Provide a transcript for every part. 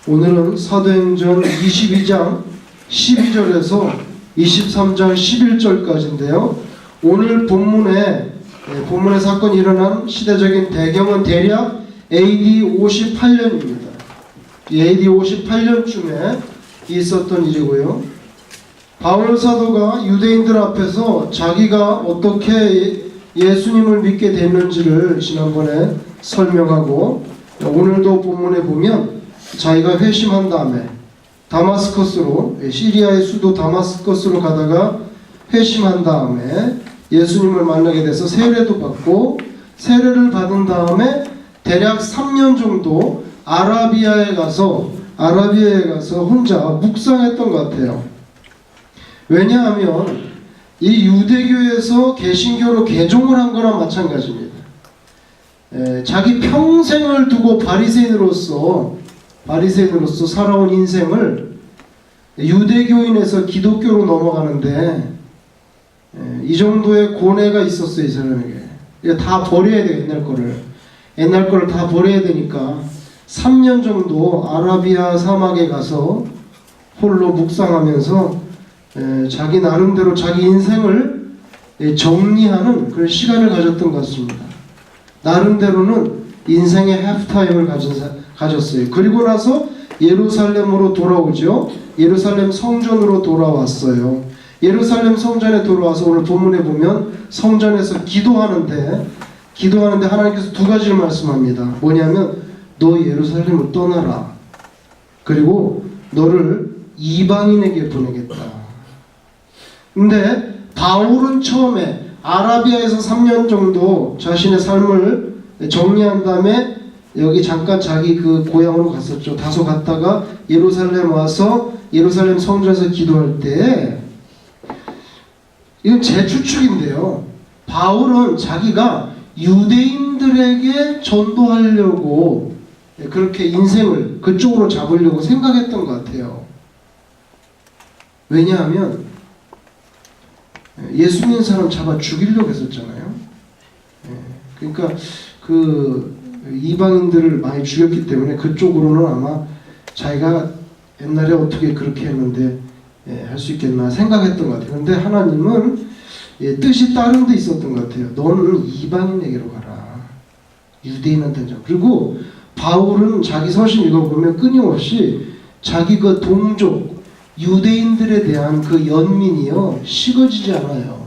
오늘은 사도행전 22장 12절에서 23장 11절까지인데요. 오늘 본문의 사건이 일어난 시대적인 배경은 대략 AD 58년입니다. AD 58년쯤에 있었던 일이고요. 바울 사도가 유대인들 앞에서 자기가 어떻게 예수님을 믿게 됐는지를 지난번에 설명하고, 오늘도 본문에 보면 자기가 회심한 다음에 다마스커스로, 시리아의 수도 다마스커스로 가다가 회심한 다음에 예수님을 만나게 돼서 세례도 받고, 세례를 받은 다음에 대략 3년 정도 아라비아에 가서 혼자 묵상했던 것 같아요. 왜냐하면 이 유대교에서 개신교로 개종을 한 거나 마찬가지입니다. 자기 평생을 두고 바리새인으로서 살아온 인생을 유대교인에서 기독교로 넘어가는데 이 정도의 고뇌가 있었어요, 이 사람에게. 다 버려야 돼요, 옛날 거를 다 버려야 되니까 3년 정도 아라비아 사막에 가서 홀로 묵상하면서 자기 나름대로 자기 인생을 정리하는 그런 시간을 가졌던 것 같습니다. 나름대로는 인생의 해프타임을 가졌어요. 그리고 나서 예루살렘으로 돌아오죠. 예루살렘 성전으로 돌아왔어요. 예루살렘 성전에 돌아와서 오늘 본문에 보면 성전에서 기도하는데 하나님께서 두 가지를 말씀합니다. 뭐냐면 너 예루살렘을 떠나라. 그리고 너를 이방인에게 보내겠다. 근데 바울은 처음에 아라비아에서 3년 정도 자신의 삶을 정리한 다음에 여기 잠깐 자기 그 고향으로 갔었죠. 다소 갔다가 예루살렘 와서 예루살렘 성전에서 기도할 때, 이건 제 추측인데요, 바울은 자기가 유대인들에게 전도하려고 그렇게 인생을 그쪽으로 잡으려고 생각했던 것 같아요. 왜냐하면 예수 믿는 사람 잡아 죽이려고 했었잖아요. 그러니까 그 이방인들을 많이 죽였기 때문에 그쪽으로는 아마 자기가 옛날에 어떻게 그렇게 했는데 할 수 있겠나 생각했던 것 같아요. 그런데 하나님은 뜻이 다른 데 있었던 것 같아요. 너는 이방인에게로 가라. 유대인한테는 좀. 그리고 바울은 자기 서신 읽어보면 끊임없이 자기 그 동족 유대인들에 대한 그 연민이요 식어지지 않아요.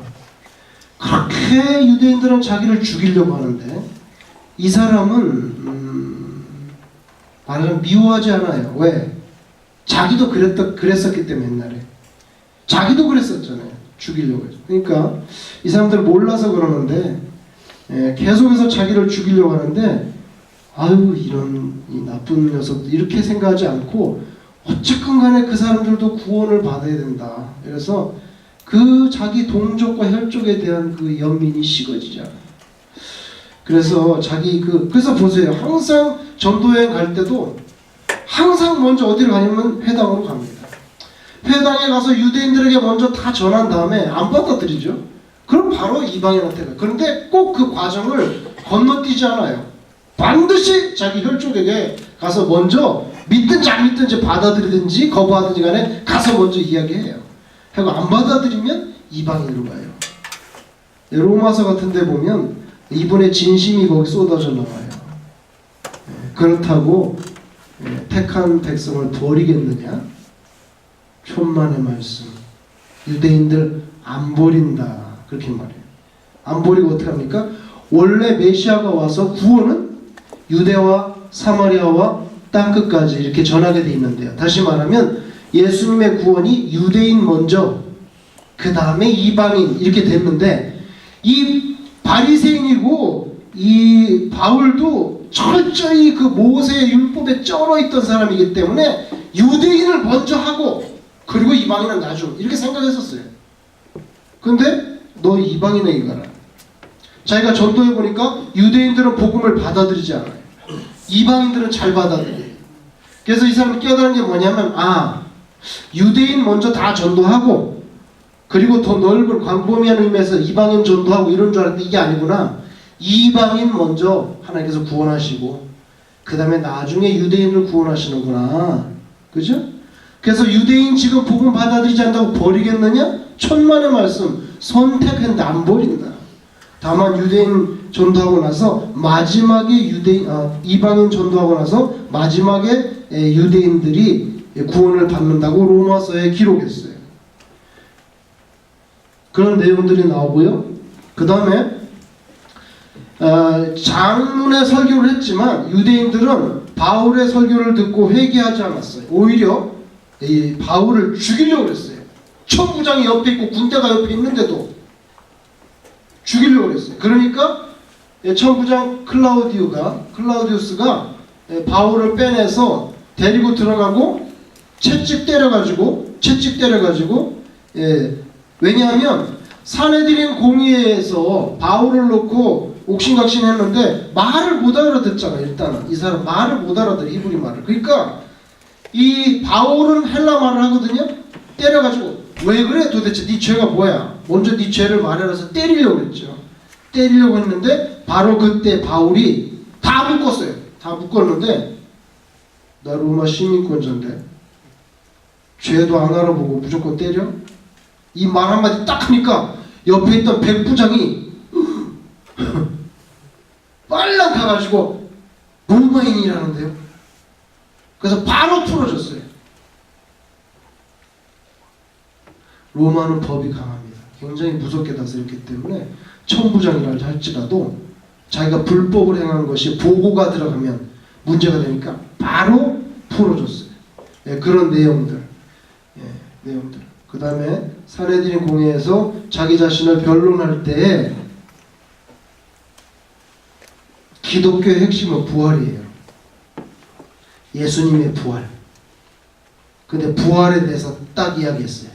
그렇게 유대인들은 자기를 죽이려고 하는데 이 사람은 말하자면 미워하지 않아요. 왜? 자기도 그랬었기 때문에 옛날에 자기도 그랬었잖아요. 죽이려고 해서. 그러니까 이 사람들 몰라서 그러는데 계속해서 자기를 죽이려고 하는데, 아유 이런 이 나쁜 녀석들 이렇게 생각하지 않고 어쨌건 간에 그 사람들도 구원을 받아야 된다. 그래서 그 자기 동족과 혈족에 대한 그 연민이 식어지지 않아요. 그래서 그래서 보세요. 항상 전도여행 갈 때도 항상 먼저 어디를 가냐면 회당으로 갑니다. 회당에 가서 유대인들에게 먼저 다 전한 다음에 안 받아들이죠. 그럼 바로 이방인한테 가요. 그런데 꼭 그 과정을 건너뛰지 않아요. 반드시 자기 혈족에게 가서 먼저 믿든지 안 믿든지 받아들이든지 거부하든지 간에 가서 먼저 이야기해요. 하고 안 받아들이면 이방인으로 가요. 로마서 같은 데 보면 이분의 진심이 거기 쏟아져 나와요. 그렇다고 택한 백성을 버리겠느냐? 천만의 말씀. 유대인들 안 버린다. 그렇게 말해요. 안 버리고 어떻게 합니까? 원래 메시아가 와서 구원은 유대와 사마리아와 땅끝까지 이렇게 전하게 돼 있는데요. 다시 말하면 예수님의 구원이 유대인 먼저, 그 다음에 이방인 이렇게 됐는데, 이 바리새인이고 이 바울도 철저히 그 모세의 율법에 쩔어 있던 사람이기 때문에 유대인을 먼저 하고 그리고 이방인은 나중 이렇게 생각했었어요. 근데 너 이방인에게 가라. 자기가 전도해 보니까 유대인들은 복음을 받아들이지 않아요. 이방인들은 잘 받아들여요. 그래서 이 사람이 깨달은 게 뭐냐면, 유대인 먼저 다 전도하고 그리고 더 넓은 광범위한 의미에서 이방인 전도하고 이런 줄 알았는데 이게 아니구나. 이방인 먼저 하나님께서 구원하시고 그 다음에 나중에 유대인을 구원하시는구나. 그죠? 그래서 유대인 지금 복음 받아들이지 않는다고 버리겠느냐? 천만의 말씀. 선택했는데 안 버린다. 다만 유대인 전도하고 나서 마지막에 이방인 전도하고 나서 마지막에 유대인들이 구원을 받는다고 로마서에 기록했어요. 그런 내용들이 나오고요. 그 다음에 장문의 설교를 했지만 유대인들은 바울의 설교를 듣고 회개하지 않았어요. 오히려 이 바울을 죽이려고 했어요. 천부장이 옆에 있고 군대가 옆에 있는데도 죽이려고 했어요. 그러니까 천부장 클라우디우스가 바울을 빼내서 데리고 들어가고 채찍 때려가지고 왜냐하면 사내들인 공의회에서 바울을 놓고 옥신각신했는데 말을 못 알아듣잖아. 일단은 이 사람 말을 못 알아들어, 히브리 말을. 그러니까 이 바울은 헬라 말을 하거든요. 때려가지고 왜 그래 도대체 네 죄가 뭐야? 먼저 네 죄를 말해라서 때리려고 했죠. 때리려고 했는데 바로 그때 바울이 다 묶었어요. 다 묶었는데 나 로마 시민권자인데 죄도 안 알아보고 무조건 때려? 이 말 한마디 딱 하니까 옆에 있던 백부장이 빨랑 가가지고 로마인이라는데요. 그래서 바로 풀어줬어요. 로마는 법이 강합니다. 굉장히 무섭게 다스렸기 때문에 천부장이라 할지라도 자기가 불법을 행한 것이 보고가 들어가면 문제가 되니까 바로 풀어줬어요. 그런 내용들. 그 다음에 사내들인 공회에서 자기 자신을 변론할 때 기독교의 핵심은 부활이에요. 예수님의 부활. 근데 부활에 대해서 딱 이야기했어요.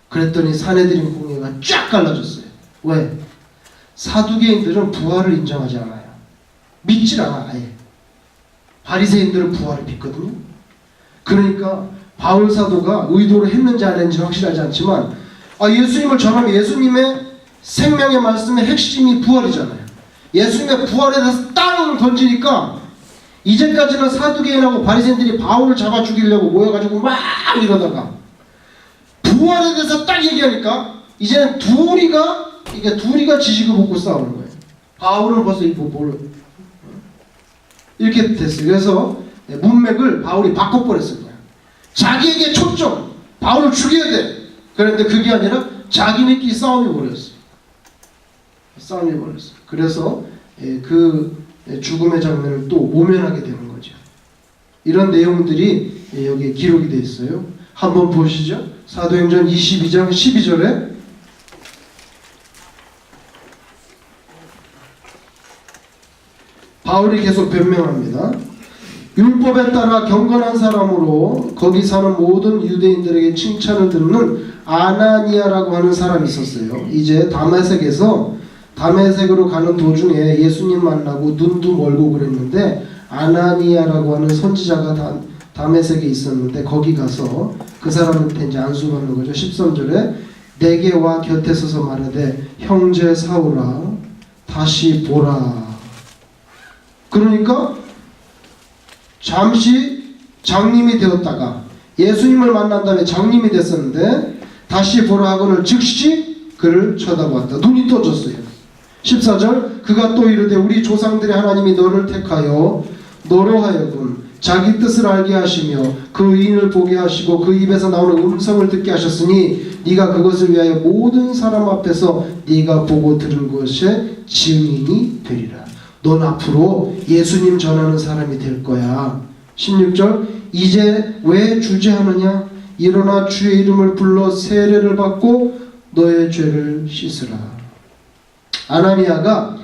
그랬더니 사내들인 공회가 쫙 갈라졌어요. 왜? 사두개인들은 부활을 인정하지 않아요. 믿질 않아 아예. 바리새인들은 부활을 믿거든요. 그러니까 바울 사도가 의도를 했는지 안 했는지 확실하지 않지만 예수님을 전하면 예수님의 생명의 말씀의 핵심이 부활이잖아요. 예수님의 부활에 대해서 땅 던지니까 이제까지는 사두개인하고 바리새인들이 바울을 잡아 죽이려고 모여가지고 막 이러다가 부활에 대해서 딱 얘기하니까 이제는 둘이가 지식을 먹고 싸우는 거예요. 바울은 벌써 이렇게 됐어요. 그래서 문맥을 바울이 바꿔버렸어요. 자기에게 초점, 바울을 죽여야 돼. 그런데 그게 아니라 자기네끼리 싸움이 벌어졌어요. 그래서 그 죽음의 장면을 또 모면하게 되는 거죠. 이런 내용들이 여기에 기록이 되어 있어요. 한번 보시죠. 사도행전 22장 12절에 바울이 계속 변명합니다. 율법에 따라 경건한 사람으로 거기 사는 모든 유대인들에게 칭찬을 듣는 아나니아라고 하는 사람이 있었어요. 이제 다메섹으로 가는 도중에 예수님 만나고 눈도 멀고 그랬는데 아나니아라고 하는 선지자가 다메섹에 있었는데 거기 가서 그 사람한테 이제 안수받는 거죠. 13절에 내게 와 곁에 서서 말하되 형제 사울아 다시 보라. 그러니까 잠시 장님이 되었다가 예수님을 만난 다음에 장님이 됐었는데 다시 보라 하고는 즉시 그를 쳐다보았다. 눈이 떠졌어요. 14절 그가 또 이르되 우리 조상들의 하나님이 너를 택하여 너로 하여금 자기 뜻을 알게 하시며 그 의인을 보게 하시고 그 입에서 나오는 음성을 듣게 하셨으니 네가 그것을 위하여 모든 사람 앞에서 네가 보고 들은 것의 증인이 되리라. 넌 앞으로 예수님 전하는 사람이 될 거야. 16절 이제 왜 주저하느냐? 일어나 주의 이름을 불러 세례를 받고 너의 죄를 씻으라. 아나니아가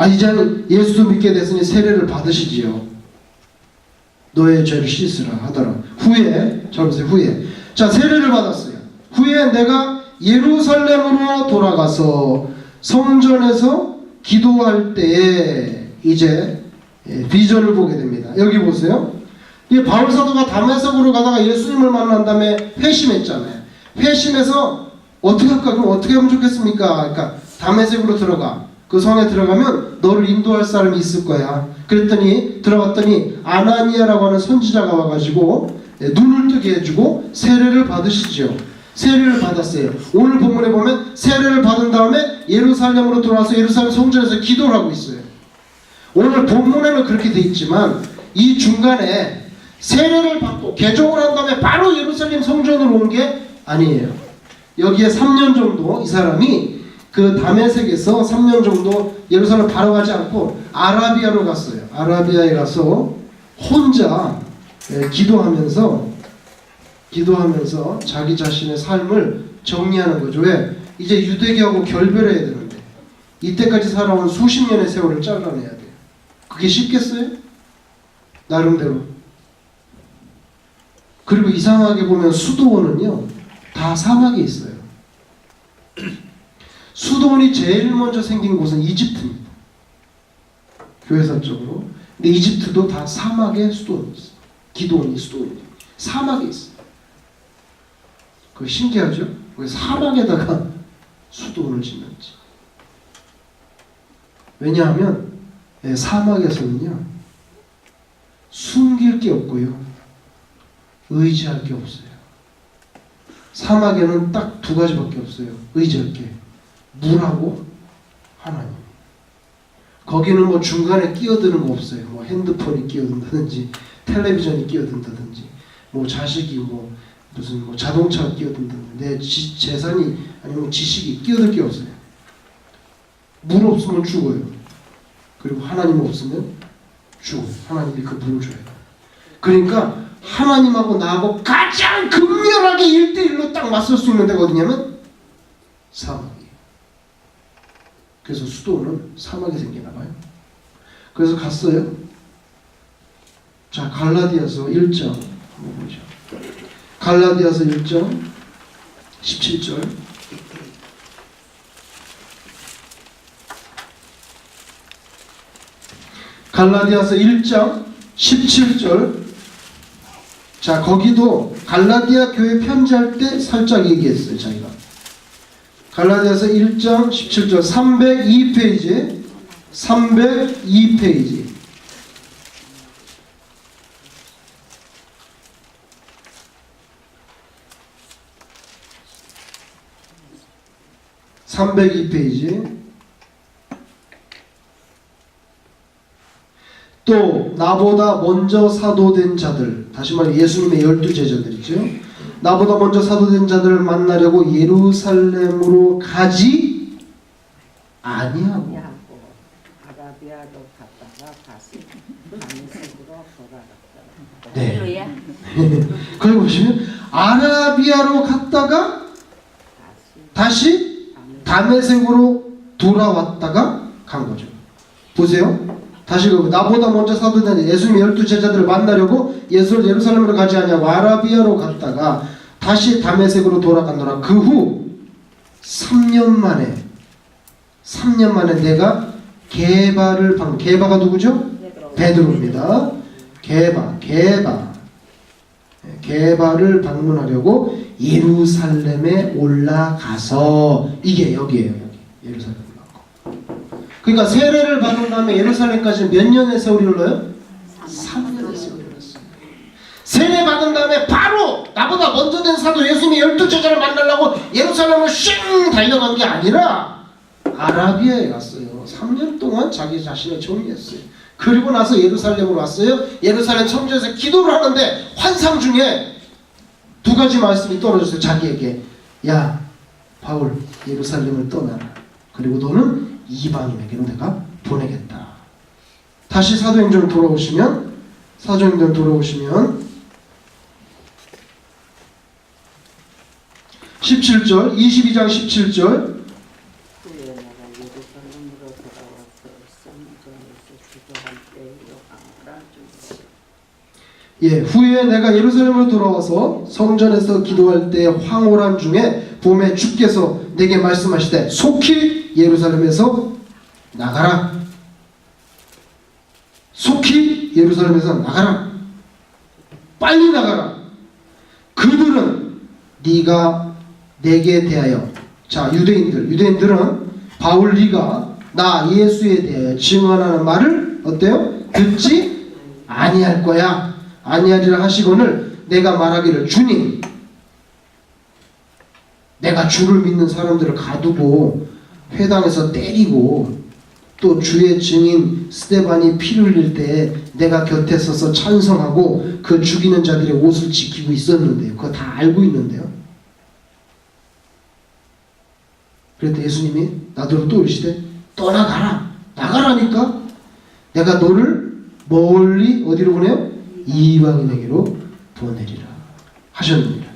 이제는 예수도 믿게 됐으니 세례를 받으시지요. 너의 죄를 씻으라 하더라. 후에 자 세례를 받았어요. 후에 내가 예루살렘으로 돌아가서 성전에서 기도할 때에 이제 비전을 보게 됩니다. 여기 보세요. 이 바울 사도가 다메섹으로 가다가 예수님을 만난 다음에 회심했잖아요. 회심해서 어떻게 할까? 그럼 어떻게 하면 좋겠습니까? 그러니까 다메섹으로 들어가. 그 성에 들어가면 너를 인도할 사람이 있을 거야. 그랬더니 들어갔더니 아나니아라고 하는 선지자가 와가지고 눈을 뜨게 해주고 세례를 받으시죠. 세례를 받았어요. 오늘 본문에 보면 세례를 받은 다음에 예루살렘으로 돌아와서 예루살렘 성전에서 기도를 하고 있어요. 오늘 본문에는 그렇게 돼 있지만 이 중간에 세례를 받고 개종을 한 다음에 바로 예루살렘 성전으로 온 게 아니에요. 여기에 3년 정도 이 사람이 그 다메섹에서 3년 정도 예루살렘 바로 가지 않고 아라비아로 갔어요. 아라비아에 가서 혼자 기도하면서 자기 자신의 삶을 정리하는 거죠. 왜? 이제 유대교하고 결별해야 되는데 이때까지 살아온 수십 년의 세월을 잘라내야 돼요. 그게 쉽겠어요? 나름대로. 그리고 이상하게 보면 수도원은요 다 사막에 있어요. 수도원이 제일 먼저 생긴 곳은 이집트입니다. 교회사적으로. 근데 이집트도 다 사막에 수도원이 있어요. 기도원이 수도원이 사막에 있어요. 그거 신기하죠? 왜 사막에다가 수도원을 짓는지. 왜냐하면 사막에서는요 숨길 게 없고요 의지할 게 없어요. 사막에는 딱 두 가지밖에 없어요. 의지할 게 물하고 하나님. 거기는 뭐 중간에 끼어드는 거 없어요. 뭐 핸드폰이 끼어든다든지 텔레비전이 끼어든다든지 뭐 자식이 뭐 무슨 뭐 자동차가 끼어든다든지 내 재산이 아니면 지식이 끼어들 게 없어요. 물 없으면 죽어요. 그리고 하나님 없으면 죽어요. 하나님이 그 물을 줘요. 그러니까 하나님하고 나하고 가장 극렬하게 1대1로 딱 맞설 수 있는 데가 어디냐면 사막이에요. 그래서 수도는 사막에 생기나 봐요. 그래서 갔어요. 자, 갈라디아서 1장 한번 보죠. 갈라디아서 1장 17절. 갈라디아서 1장 17절. 자, 거기도 갈라디아 교회 편지할 때 살짝 얘기했어요. 자기가 갈라디아서 1장 17절 302페이지 302페이지 302페이지. 또 나보다 먼저 사도된 자들, 다시 말해 예수님의 12제자들이죠. 나보다 먼저 사도된 자들을 만나려고 예루살렘으로 가지 아니하고 아라비아로 갔다가 다시 다메섹으로 돌아갔다. 네. 거기 보시면 아라비아로 갔다가 다시 다메섹으로 돌아왔다가 간 거죠. 보세요. 다시 나보다 먼저 사도된 예수님의 12제자들을 만나려고 예루살렘으로 가지 않냐고 아라비아로 갔다가 다시 다메섹으로 돌아갔노라. 그 후 3년 만에 내가 게바를 게바가 누구죠? 베드로입니다. 게바를 방문하려고 예루살렘에 올라가서 이게 여기에요. 여기 예루살렘. 그러니까 세례를 받은 다음에 예루살렘까지는 몇 년의 세월이 흘러요? 3년의 세월이 흘렀어요. 세례 받은 다음에 바로 나보다 먼저 된 사도 예수님이 12제자를 만나려고 예루살렘을 슝 달려간 게 아니라 아라비아에 갔어요. 3년 동안 자기 자신을 정리했어요. 그리고 나서 예루살렘으로 왔어요. 예루살렘 성전에서 기도를 하는데 환상 중에 두 가지 말씀이 떨어졌어요. 자기에게. 야 바울 예루살렘을 떠나라. 그리고 너는 이방인에게로 내가 보내겠다. 다시 사도행전 돌아오시면 17절 22장 17절 후에 내가 예루살렘으로 돌아와서 성전에서 기도할 때 요한이라 주시오. 예, 후에 내가 예루살렘으로 돌아와서 성전에서 기도할 때 황홀한 중에 봄에 주께서 내게 말씀하시되 속히 예루살렘에서 나가라. 속히 예루살렘에서 나가라. 빨리 나가라. 그들은 네가 내게 대하여, 자 유대인들은 바울 네가 나 예수에 대해 증언하는 말을 어때요? 듣지 아니할 거야. 아니하리라 하시거늘 내가 말하기를 주님, 내가 주를 믿는 사람들을 가두고 회당에서 때리고 또 주의 증인 스데반이 피를 흘릴 때 내가 곁에 서서 찬성하고 그 죽이는 자들의 옷을 지키고 있었는데요. 그거 다 알고 있는데요. 그랬더니 예수님이 나더러 또 이르시되 떠나가라. 나가라니까. 내가 너를 멀리 어디로 보내요? 이방인에게로 보내리라 하셨느니라.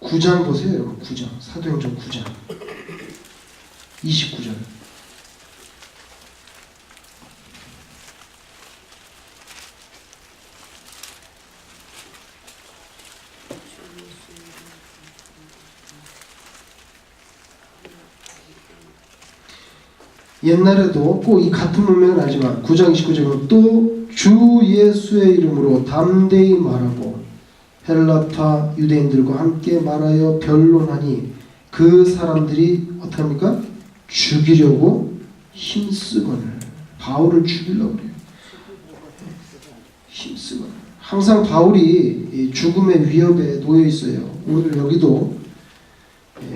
구장 보세요 여러분. 9장 사도행전 9장 29절. 옛날에도 꼭 이 같은 문맥은 아니지만 9장 29절은 또 주 예수의 이름으로 담대히 말하고 헬라파 유대인들과 함께 말하여 변론하니 그 사람들이 어떡합니까? 죽이려고 힘쓰거늘. 바울을 죽이려고 그래요. 힘쓰거늘. 항상 바울이 이 죽음의 위협에 놓여 있어요. 오늘 여기도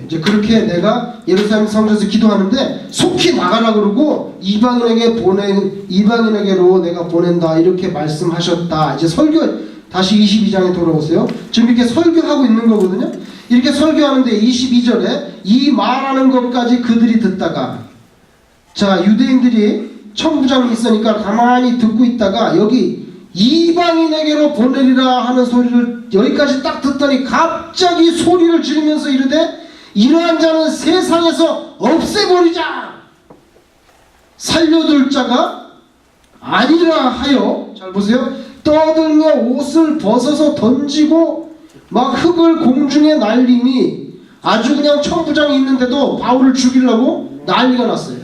이제 그렇게 내가 예루살렘 성전에서 기도하는데 속히 나가라 그러고 이방인에게로 내가 보낸다 이렇게 말씀하셨다. 이제 설교 다시 22장에 돌아오세요. 지금 이렇게 설교하고 있는 거거든요. 이렇게 설교하는데 22절에 이 말하는 것까지 그들이 듣다가 자 유대인들이 천부장이 있으니까 가만히 듣고 있다가 여기 이방인에게로 보내리라 하는 소리를 여기까지 딱 듣더니 갑자기 소리를 지르면서 이르되 이러한 자는 세상에서 없애버리자. 살려둘 자가 아니라 하여 잘 보세요. 떠들며 옷을 벗어서 던지고 막 흙을 공중에 날리니 아주 그냥 천부장이 있는데도 바울을 죽이려고 난리가 났어요.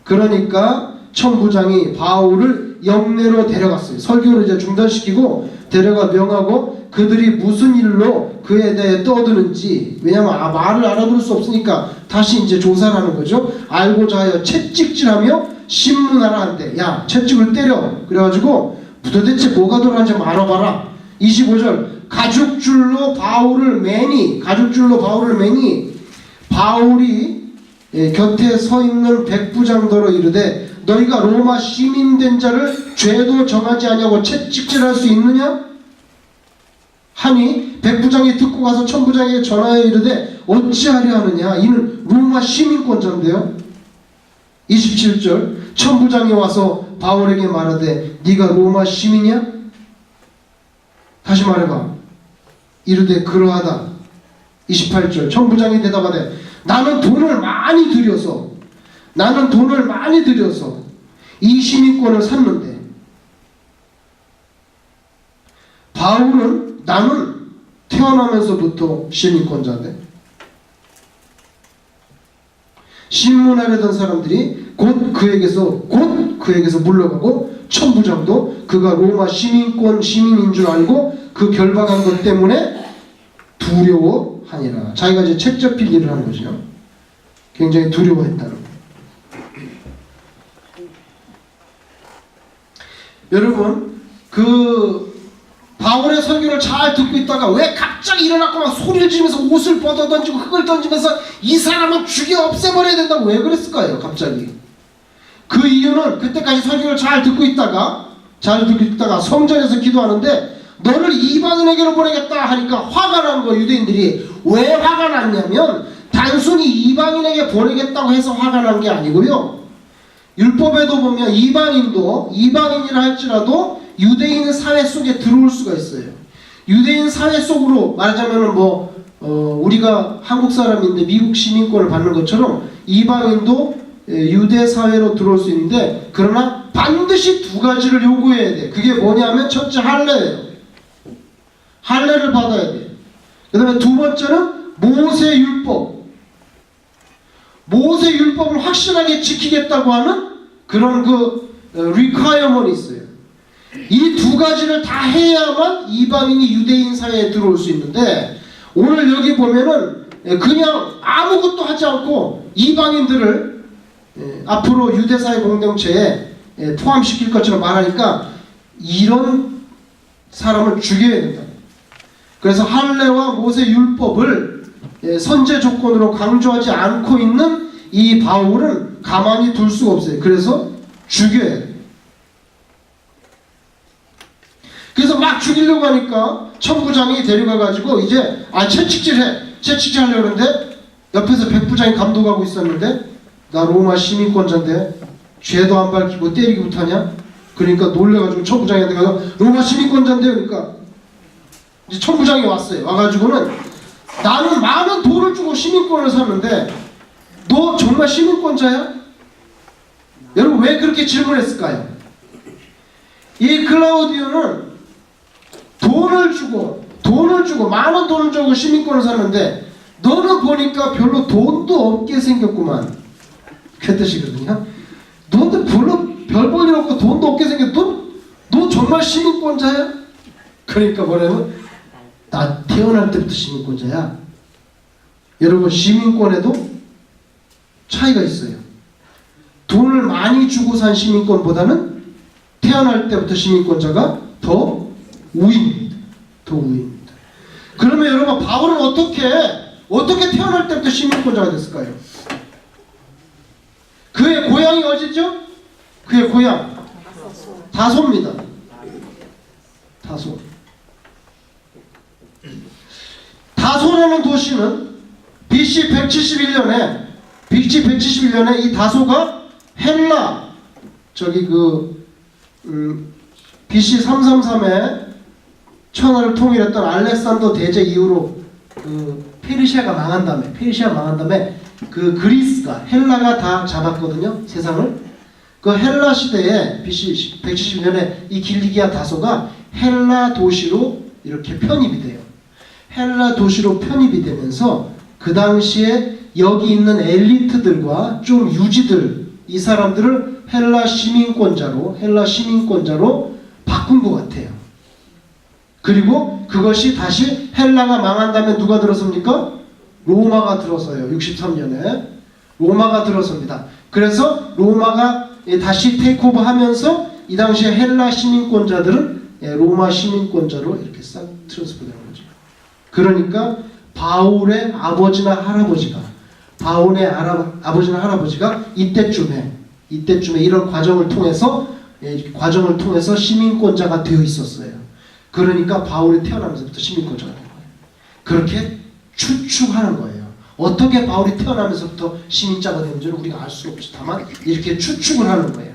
그러니까 천부장이 바울을 영내로 데려갔어요. 설교를 이제 중단시키고 데려가 명하고 그들이 무슨 일로 그에 대해 떠드는지, 왜냐하면 말을 알아들을 수 없으니까 다시 이제 조사를 하는 거죠. 알고자 하여 채찍질하며 신문하라 한대. 야 채찍을 때려. 그래가지고 도대체 뭐가 돌아가는지 알아봐라. 25절 가죽줄로 바울을 매니 바울이 곁에 서 있는 백부장더러 이르되 너희가 로마 시민된 자를 죄도 정하지 아니하고 채찍질할 수 있느냐 하니 백부장이 듣고 가서 천부장에게 전하여 이르되 어찌하려 하느냐. 이는 로마 시민권자인데요. 27절 천부장이 와서 바울에게 말하되 네가 로마 시민이야? 다시 말해봐. 이르되 그러하다. 28절 천부장이 대답하되 나는 돈을 많이 들여서 이 시민권을 샀는데 나는 태어나면서부터 시민권자인데 신문하려던 사람들이 곧 그에게서 물러가고 천부장도 그가 로마 시민인 줄 알고 그 결박한 것 때문에 두려워하니라. 자기가 이제 책 잡힐 일을 하는 거죠. 굉장히 두려워했다는 거예요. 여러분 바울의 설교를 잘 듣고 있다가 왜 갑자기 일어났고 막 소리를 지르면서 옷을 뻗어 던지고 흙을 던지면서 이 사람은 죽여 없애버려야 된다고 왜 그랬을까요? 갑자기 그 이유는 그때까지 설교를 잘 듣고 있다가 성전에서 기도하는데 너를 이방인에게로 보내겠다 하니까 화가 난 거예요. 유대인들이. 왜 화가 났냐면 단순히 이방인에게 보내겠다고 해서 화가 난 게 아니고요. 율법에도 보면 이방인이라 할지라도 유대인 사회 속에 들어올 수가 있어요. 유대인 사회 속으로 말하자면 우리가 한국 사람인데 미국 시민권을 받는 것처럼 이방인도 유대 사회로 들어올 수 있는데 그러나 반드시 두 가지를 요구해야 돼. 그게 뭐냐면 첫째 할례예요. 할례를 받아야 돼. 그 다음에 두 번째는 모세 율법을 확실하게 지키겠다고 하는 그런 requirement이 있어요. 이 두 가지를 다 해야만 이방인이 유대인 사회에 들어올 수 있는데, 오늘 여기 보면은 그냥 아무것도 하지 않고 이방인들을 앞으로 유대사회 공동체에 포함시킬 것처럼 말하니까 이런 사람을 죽여야 된다. 그래서 할례와 모세 율법을 선제 조건으로 강조하지 않고 있는 이 바울은 가만히 둘 수가 없어요. 그래서 죽여야 돼요. 그래서 막 죽이려고 하니까 천부장이 데려가가지고 이제 채찍질하려고 그러는데 옆에서 백부장이 감독하고 있었는데, 나 로마 시민권자인데 죄도 안 밝히고 때리기 못하냐? 그러니까 놀래가지고 천부장한테 가서 로마 시민권자인데, 그러니까 이제 천부장이 왔어요. 와가지고는 나는 많은 돈을 주고 시민권을 샀는데 너 정말 시민권자야? 여러분 왜 그렇게 질문했을까요? 이 클라우디오는 돈을 주고 많은 돈을 주고 시민권을 샀는데 너는 보니까 별로 돈도 없게 생겼구만. 그 뜻이거든요. 너도 별로 별 볼 일 없고 돈도 없게 생겼. 너 정말 시민권자야? 그러니까 뭐냐면 나 태어날 때부터 시민권자야. 여러분 시민권에도 차이가 있어요. 돈을 많이 주고 산 시민권보다는 태어날 때부터 시민권자가 더 우위입니다. 더 우위입니다. 그러면 여러분 바울은 어떻게 태어날 때부터 시민권자가 됐을까요? 그의 고향이 어디죠? 그의 고향 다소입니다. 다소라는 도시는 BC 171년에 이 다소가 헬라 BC 333에 천하를 통일했던 알렉산더 대제 이후로 페르시아가 망한 다음에 그 그리스가 헬라가 다 잡았거든요, 세상을. 그 헬라 시대에 BC 170년에 이 길리기아 다소가 헬라 도시로 이렇게 편입이 돼요. 헬라 도시로 편입이 되면서 그 당시에 여기 있는 엘리트들과 좀 유지들, 이 사람들을 헬라 시민권자로 바꾼 것 같아요. 그리고 그것이 다시 헬라가 망한 다음에 누가 들어섭니까? 로마가 들어서요. 63년에 로마가 들어섭니다. 그래서 로마가 다시 테이크오버 하면서 이 당시에 헬라 시민권자들은 로마 시민권자로 이렇게 싹 트랜스포되는 거죠. 그러니까 바울의 아버지나 할아버지가 이때쯤에 이런 과정을 통해서 시민권자가 되어 있었어요. 그러니까 바울이 태어나면서부터 시민권자가 된 거예요. 그렇게 추측하는 거예요. 어떻게 바울이 태어나면서부터 시민자가 되는지는 우리가 알 수 없지. 다만 이렇게 추측을 하는 거예요.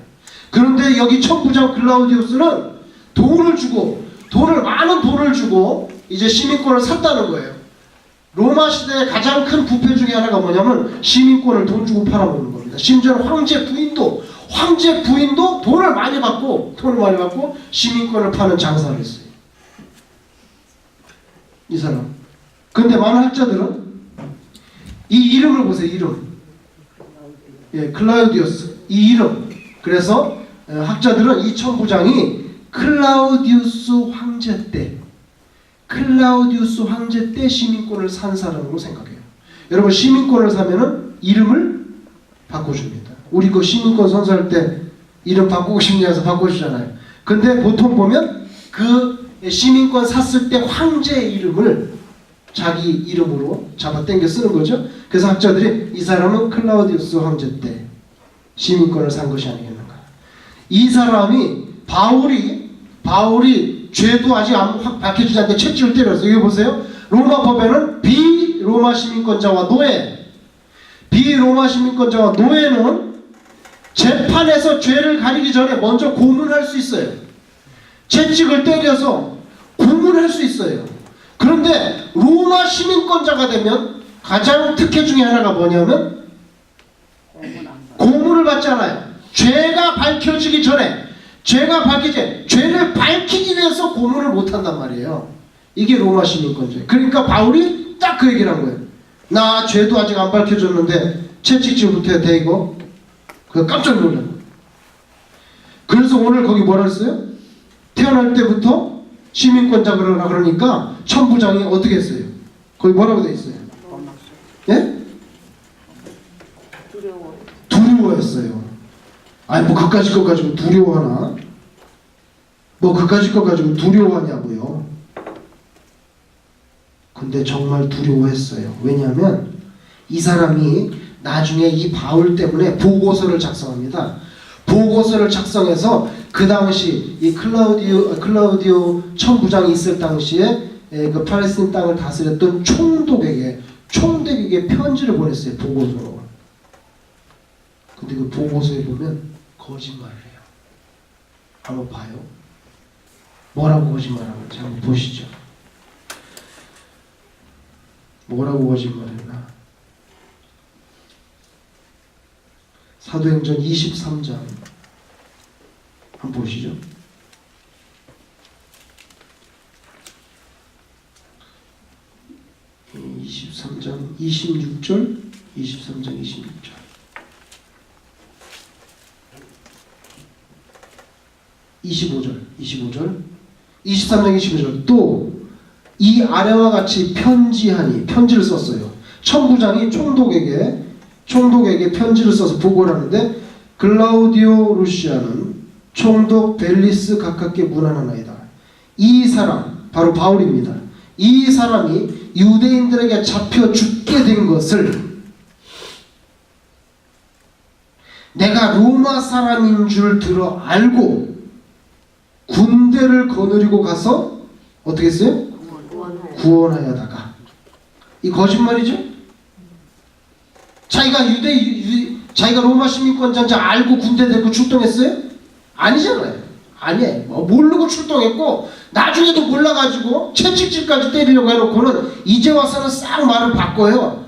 그런데 여기 천부장 글라우디우스는 많은 돈을 주고 이제 시민권을 샀다는 거예요. 로마 시대의 가장 큰 부패 중에 하나가 뭐냐면 시민권을 돈 주고 팔아먹는 겁니다. 심지어는 황제 부인도 돈을 많이 받고 시민권을 파는 장사를 했어요. 이 사람. 근데 많은 학자들은 이 이름을 보세요. 클라우디우스. 이 이름. 그래서 학자들은 이 천부장이 클라우디우스 황제 때 시민권을 산 사람으로 생각해요. 여러분 시민권을 사면은 이름을 바꿔줍니다. 우리 그 시민권 선서할 때 이름 바꾸고 싶냐 해서 바꿔주잖아요. 근데 보통 보면 그 시민권 샀을 때 황제의 이름을 자기 이름으로 잡아 당겨 쓰는 거죠. 그래서 학자들이 이 사람은 클라우디우스 황제 때 시민권을 산 것이 아니겠는가. 이 사람이 바울이 죄도 아직 확 밝혀지지 않게 채찍을 때렸어요. 여기 보세요. 로마 법에는 비로마 시민권자와 노예는 재판에서 죄를 가리기 전에 먼저 고문할 수 있어요. 채찍을 때려서 고문할 수 있어요. 그런데 로마 시민권자가 되면 가장 특혜 중에 하나가 뭐냐면 고문을 받잖아요. 죄가 밝혀지기 전에 죄를 밝히기 위해서 고문을 못한단 말이에요. 이게 로마 시민권자예요. 그러니까 바울이 딱 그 얘기를 한 거예요. 나 죄도 아직 안 밝혀졌는데 채찍질부터 돼 이거. 그 깜짝 놀란 거예요. 그래서 오늘 거기 뭐라 했어요? 태어날 때부터 시민권자 그러니까 천부장이 어떻게 했어요? 거기 뭐라고 돼 있어요? 예? 두려워. 두려워했어요. 아니 뭐 그까짓 것 가지고 두려워하나? 뭐 그까짓 것 가지고 두려워하냐고요. 근데 정말 두려워했어요. 왜냐하면 이 사람이 나중에 이 바울 때문에 보고서를 작성합니다. 보고서를 작성해서 그 당시 이 클라우디오 천부장이 있을 당시에 그 팔레스틴 땅을 다스렸던 총독에게 편지를 보냈어요. 보고서로. 근데 그 보고서에 보면 거짓말을 해요. 한번 봐요. 뭐라고 거짓말하는지 한번 보시죠. 뭐라고 거짓말했나? 사도행전 23장 한번 보시죠. 23장 26절 23장 26절 25절 23장 25절 또 이 아래와 같이 편지를 썼어요. 천부장이 총독에게 편지를 써서 보고를 하는데 글라우디오 루시아는 총독 벨리스 가깝게 문안하나이다. 이 사람 바로 바울입니다. 이 사람이 유대인들에게 잡혀 죽게 된 것을 내가 로마 사람인 줄 들어 알고 군대를 거느리고 가서 어떻게 했어요? 구원하여다가. 이 거짓말이죠? 자기가 로마 시민권자인지 알고 군대 데리고 출동했어요? 아니잖아요. 아니에요. 모르고 출동했고 나중에도 몰라가지고 채찍질까지 때리려고 해놓고는 이제 와서는 싹 말을 바꿔요.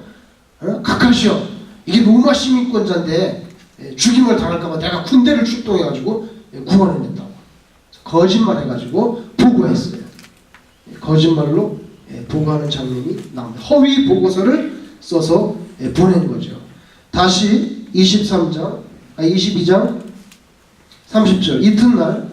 각하시오. 이게 로마 시민권자인데 죽임을 당할까봐 내가 군대를 출동해가지고 구원해냈다고. 거짓말해가지고 보고했어요. 거짓말로 보고하는 장면이 나옵니다. 허위 보고서를 써서 보낸 거죠. 다시 22장 30절 이튿날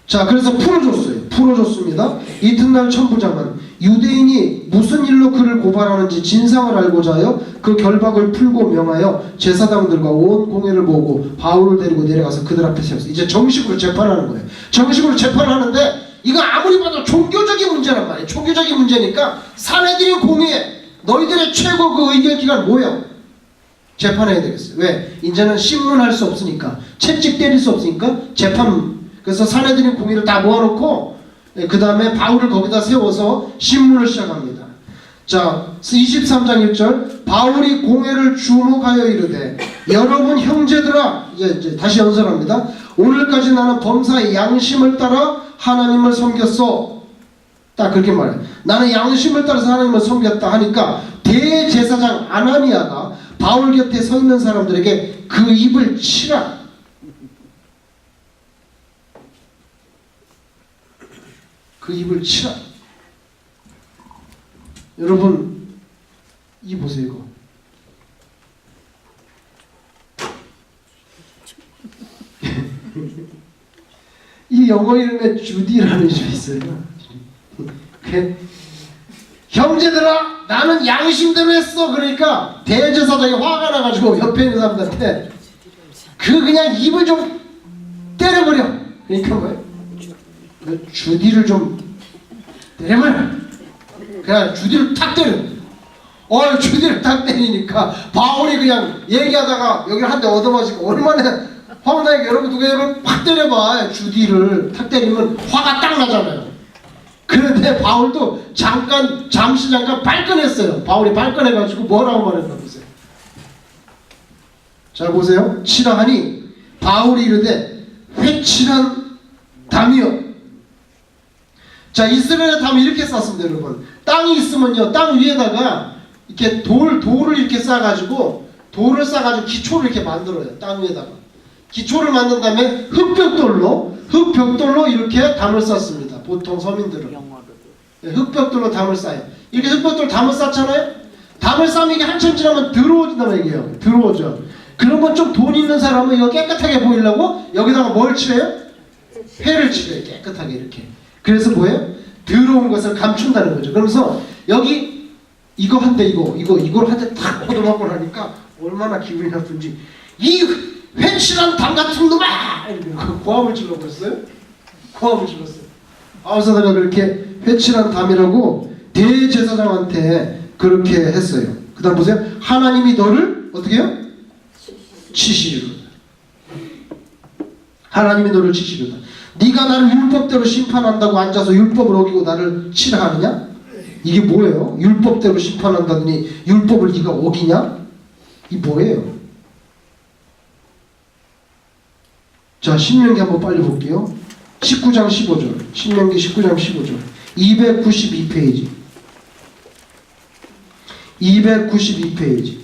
자 그래서 풀어줬습니다. 이튿날 천부장은 유대인이 무슨 일로 그를 고발하는지 진상을 알고자 하여 그 결박을 풀고 명하여 제사장들과 온 공회를 모으고 바울을 데리고 내려가서 그들 앞에 세웠어요. 이제 정식으로 재판하는 거예요. 정식으로 재판하는데 이거 아무리 봐도 종교적인 문제란 말이에요. 종교적인 문제니까 사내들인 공회 너희들의 최고 그 의결기관 뭐예요? 재판해야 되겠어요. 왜? 이제는 신문할 수 없으니까 채찍 때릴 수 없으니까 재판. 그래서 사내들인 공의를 다 모아놓고 그 다음에 바울을 거기다 세워서 신문을 시작합니다. 자 23장 1절 바울이 공회를 주목하여 이르되 여러분 형제들아 이제 다시 연설합니다. 오늘까지 나는 범사의 양심을 따라 하나님을 섬겼어. 딱 그렇게 말해요. 나는 양심을 따라서 하나님을 섬겼다 하니까 대제사장 아나니아가 바울 곁에 서 있는 사람들에게 그 입을 치라. 그 입을 치라. 여러분 이 보세요. 이거. 이 영어 이름에 주디라는 줄 있어요. 형제들아 나는 양심대로 했어. 그러니까 대제사장이 화가 나가지고 옆에 있는 사람들한테 그냥 입을 좀 때려버려. 그러니까 뭐예요? 주디를 좀 때려버려. 그냥 주디를 탁 때려. 주디를 탁 때리니까 바울이 그냥 얘기하다가 여기를 한 대 얻어맞으니까 얼마나 화나게. 여러분 누가 여러분 팍 때려봐. 주디를 탁 때리면 화가 딱 나잖아요. 그런데 바울도 잠시 잠깐 발끈했어요. 바울이 발끈해가지고 뭐라고 말했나 보세요. 자 보세요. 치라 하니 바울이 이르되 회칠한 담이요. 자 이스라엘의 담이 이렇게 쌌습니다. 여러분 땅이 있으면요 땅 위에다가 이렇게 돌을 이렇게 싸가지고 기초를 이렇게 만들어요. 땅 위에다가 기초를 만든 다음에 흙벽돌로 이렇게 담을 쌌습니다. 보통 서민들은 흙벽돌로 담을 싸요. 이렇게 흙벽돌 담을 쌓잖아요. 담을 싸면 이게 한참 지나면 더러워진다는 얘기예요. 더러워져. 그러면 좀 돈 있는 사람은 이거 깨끗하게 보이려고 여기다가 뭘 칠해요? 회를 치래요. 깨끗하게 이렇게. 그래서 뭐예요? 더러운 것을 감춘다는 거죠. 그러면서 여기 이거 한 대 이걸 한 대 탁 얻어먹고 나니까 얼마나 기분이 나쁜지 이 회칠한 담 같은 놈아! 고함을 질러버렸어요. 고함을 질렀어요. 바울사도가 그렇게 회칠한 담이라고 대제사장한테 그렇게 했어요. 그 다음 보세요. 하나님이 너를 어떻게 해요? 치시리로다. 하나님이 너를 치시리로다. 네가 나를 율법대로 심판한다고 앉아서 율법을 어기고 나를 치라 하느냐? 이게 뭐예요? 율법대로 심판한다더니 율법을 네가 어기냐? 이 뭐예요? 자, 신명기 한번 빨리 볼게요. 19장 15절. 신명기 19장 15절. 292페이지. 292페이지.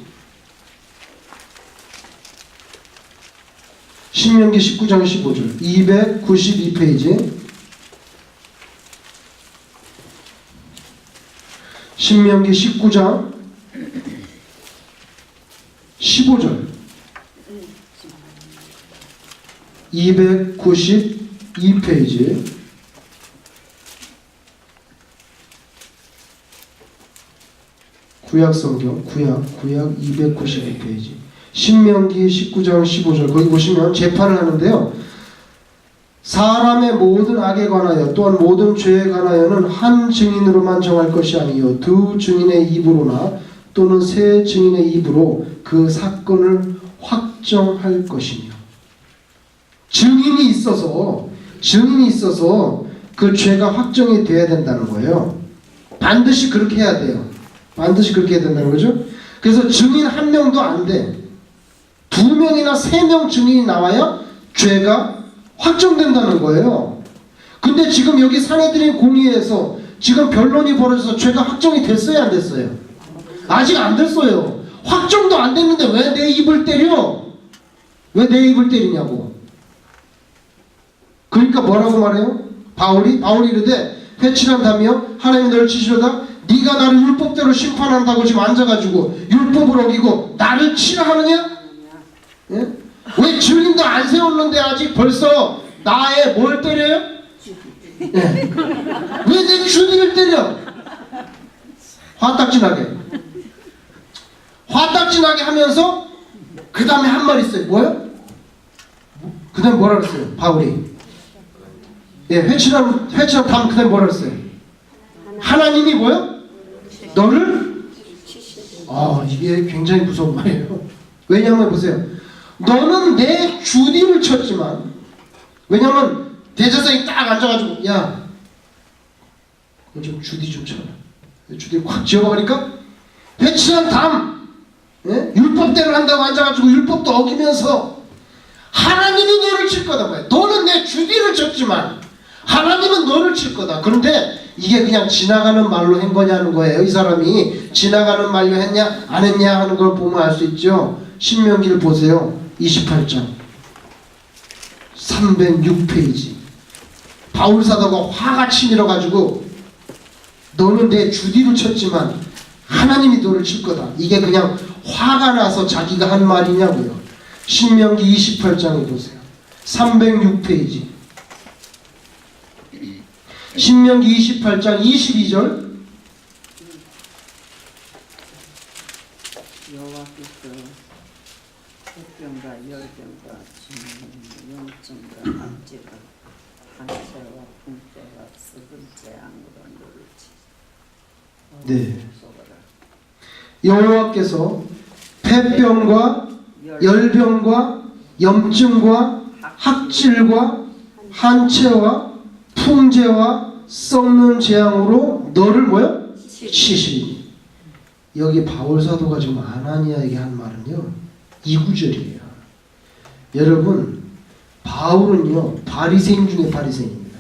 신명기 19장 15절. 292페이지. 신명기 19장 15절. 292페이지. 구약성경 구약 292페이지. 신명기 19장 15절. 거기 보시면 재판을 하는데요. 사람의 모든 악에 관하여 또한 모든 죄에 관하여는 한 증인으로만 정할 것이 아니요 두 증인의 입으로나 또는 세 증인의 입으로 그 사건을 확정할 것이며. 증인이 있어서 그 죄가 확정이 돼야 된다는 거예요. 반드시 그렇게 해야 돼요. 반드시 그렇게 해야 된다는 거죠. 그래서 증인 한 명도 안 돼. 2명이나 3명 증인이 나와야 죄가 확정된다는 거예요. 근데 지금 여기 사내들인 공의에서 지금 변론이 벌어져서 죄가 확정이 됐어요, 안 됐어요? 아직 안 됐어요. 확정도 안 됐는데 왜 내 입을 때려? 왜 내 입을 때리냐고. 그러니까 뭐라고 말해요? 바울이 이르되 회칠한 담이여 하나님이 너를 치시려다 네가 나를 율법대로 심판한다고 지금 앉아가지고 율법을 어기고 나를 치라 하느냐? 예? 왜 증인도 안 세웠는데 아직 벌써 나의 뭘 때려요? 예. 왜 내 주님을 때려? 화딱지나게 하면서 그 다음에 한 말 있어요. 뭐요? 그 다음에 뭐라 그랬어요? 바울이 회칠한 다음 그 다음에 뭐라 그랬어요? 하나님이 뭐요? 너를? 이게 굉장히 무서운 말이에요. 왜냐하면 보세요. 너는 내 주디를 쳤지만, 왜냐면 대제사장이 딱 앉아가지고 야, 너 좀 주디 좀 쳐라. 주디 확 지어버리니까 회칠한 담, 율법대로 한다고 앉아가지고 율법도 어기면서 하나님이 너를 칠 거다. 너는 내 주디를 쳤지만 하나님은 너를 칠 거다. 그런데 이게 그냥 지나가는 말로 한 거냐는 거예요. 이 사람이 지나가는 말로 했냐 안 했냐 하는 걸 보면 알 수 있죠. 신명기를 보세요. 28장 306페이지. 바울사도가 화가 치밀어가지고 너는 내 주디를 쳤지만 하나님이 너를 칠 거다. 이게 그냥 화가 나서 자기가 한 말이냐고요. 신명기 28장을 보세요. 306페이지. 신명기 28장 22절. 여호와께서 햇병과 열병과 영증과 암지가 한채와 풍채와 썩은 재앙으로 너를 치. 네. 여호와께서 폐병과 열병과 염증과 학질과 한채와 풍제와 썩는 재앙으로 너를 뭐요? 치시리니. 여기 바울사도가 지금 아나니아에게 한 말은요 2구절이에요. 여러분, 바울은요 바리새인 중에 바리새인입니다.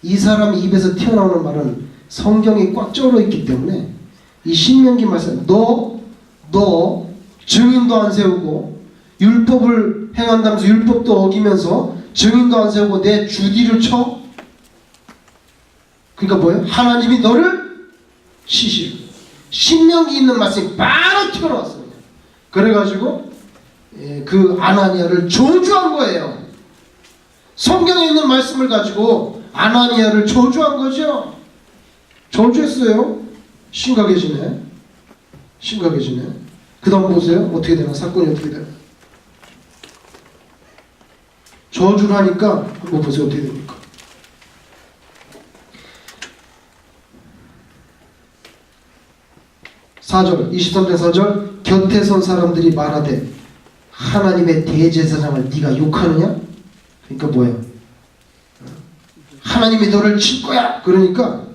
이 사람 입에서 튀어나오는 말은 성경이 꽉 쩔어 있기 때문에 이 신명기 말씀 너 증인도 안 세우고 율법을 행한다면서 율법도 어기면서 증인도 안 세우고 내 주디를 쳐? 그러니까 뭐예요? 하나님이 너를 치시오. 신명기 있는 말씀이 바로 튀어나왔어요. 그래가지고 그 아나니아를 저주한 거예요. 성경에 있는 말씀을 가지고 아나니아를 저주한 거죠. 저주했어요. 심각해지네. 심각해지네. 그 다음 보세요. 어떻게 되나? 사건이 어떻게 되나? 저주를 하니까 한번 보세요. 어떻게 됩니까? 4절, 23장 4절, 곁에 선 사람들이 말하되 하나님의 대제사장을 네가 욕하느냐? 그러니까 뭐예요? 하나님이 너를 칠 거야. 그러니까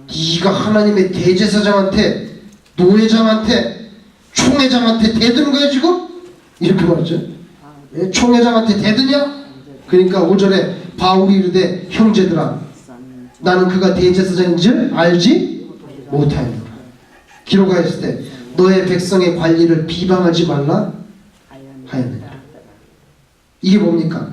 네가 하나님의 대제사장한테, 노회장한테, 총회장한테 대드는 거야 지금? 이렇게 말하죠. 예? 총회장한테 대드냐? 그러니까 5절에 바울이 이르되 형제들아 나는 그가 대제사장인 줄 알지 못하였노라. 기록하였을 때 너의 백성의 관리를 비방하지 말라 하였느냐. 이게 뭡니까?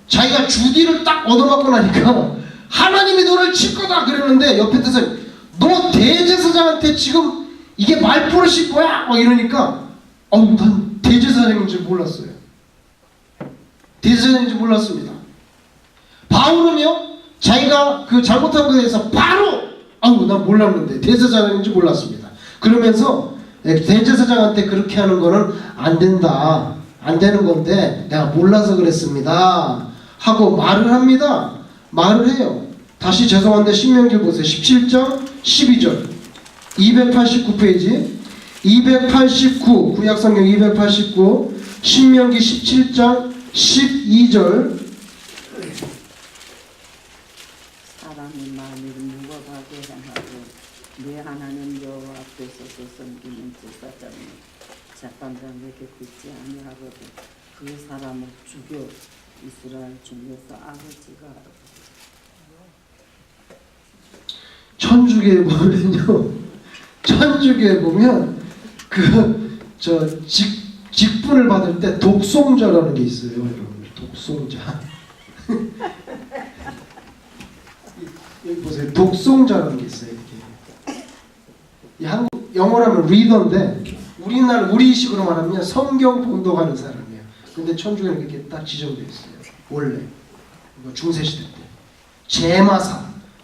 자기가 주디를 딱 얻어맞고 나니까 하나님이 너를 칠 거다 그랬는데 옆에 뜻은 너 대제사장한테 지금 이게 말버릇이 뭐야? 막 이러니까 난 대제사장인 줄 몰랐어요. 대제사장인 줄 몰랐습니다. 바울은요 자기가 그 잘못한 것에 대해서 바로 난 몰랐는데 대제사장인 줄 몰랐습니다. 그러면서 대제사장한테 그렇게 하는 거는 안 된다. 안 되는 건데 내가 몰라서 그랬습니다. 하고 말을 합니다. 말을 해요. 다시 죄송한데 신명기 보세요. 17장 12절 289페이지 289 구약성경 289 신명기 17장 12절 사람이 만일 무고하게 행하고 네 하나님 여호와 앞에서 섬기는 제사장이 재판장에게 듣지 아니하거든 그 사람을 죽여 이스라엘 중에서 아버지가 천주교에 보면요, 천주교에 보면 직분을 받을 때 독송자라는 게 있어요, 여러분. 독송자. 여기 보세요, 독송자라는 게 있어요. 이렇게. 이 한국 영어라면 리더인데 우리식으로 말하면 성경 봉독하는 사람이에요. 근데 천주교는 이렇게 딱 지정되어 있어요. 원래 중세 시대 때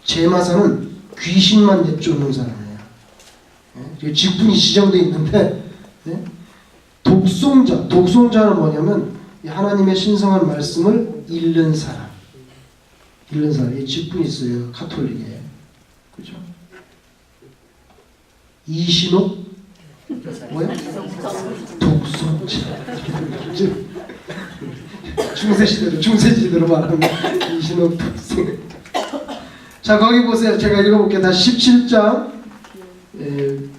제마사는 귀신만 내쫓는 사람이에요. 예? 직분이 지정되어 있는데 예? 독송자는 뭐냐면 하나님의 신성한 말씀을 읽는 사람. 이 직분이 있어요. 카톨릭에. 그죠? 이신옥 뭐야? 독송자. 중세 시대로 말하면 이신옥 독송. 자 거기 보세요. 제가 읽어볼게요. 다시 17장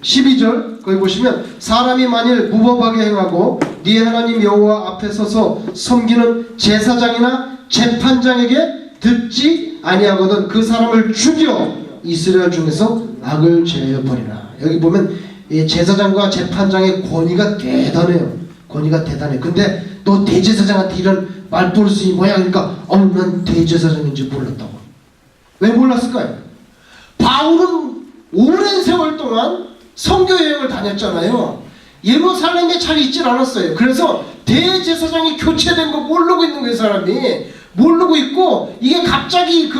12절 거기 보시면 사람이 만일 무법하게 행하고 네 하나님 여호와 앞에 서서 섬기는 제사장이나 재판장에게 듣지 아니하거든 그 사람을 죽여 이스라엘 중에서 악을 제하여 버리라. 여기 보면 제사장과 재판장의 권위가 대단해요. 권위가 대단해. 근데 너 대제사장한테 이런 말버릇이 뭐야? 그러니까 난 대제사장인지 몰랐다고. 왜 몰랐을까요? 바울은 오랜 세월 동안 선교 여행을 다녔잖아요. 예루살렘에 잘 있질 않았어요. 그래서 대제사장이 교체된 거 모르고 있는 거예요. 사람이 모르고 있고 이게 갑자기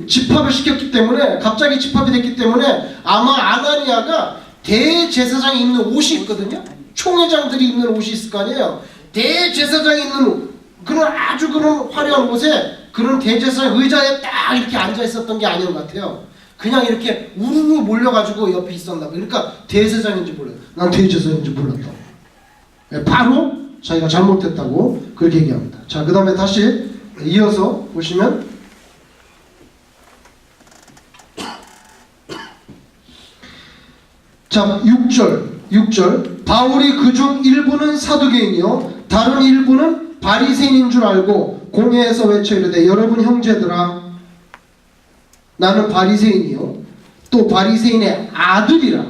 집합을 시켰기 때문에 갑자기 집합이 됐기 때문에 아마 아나니아가 대제사장이 입는 옷이 있거든요. 총회장들이 입는 옷이 있을 거 아니에요. 대제사장이 입는 그런 아주 그런 화려한 옷에 그런 대제사장 의자에 딱 이렇게 앉아 있었던 게 아닌 것 같아요. 그냥 이렇게 우르르 몰려가지고 옆에 있었나 봐요. 그러니까 대제사장인지 몰라요. 난 대제사장인지 몰랐다고. 바로 자기가 잘못했다고 그렇게 얘기합니다. 자, 그 다음에 다시 이어서 보시면 자 6절 바울이 그중 일부는 사두개인이요 다른 일부는 바리새인인 줄 알고 공회에서 외쳐 이르되 여러분 형제들아 나는 바리새인이요 또 바리새인의 아들이라.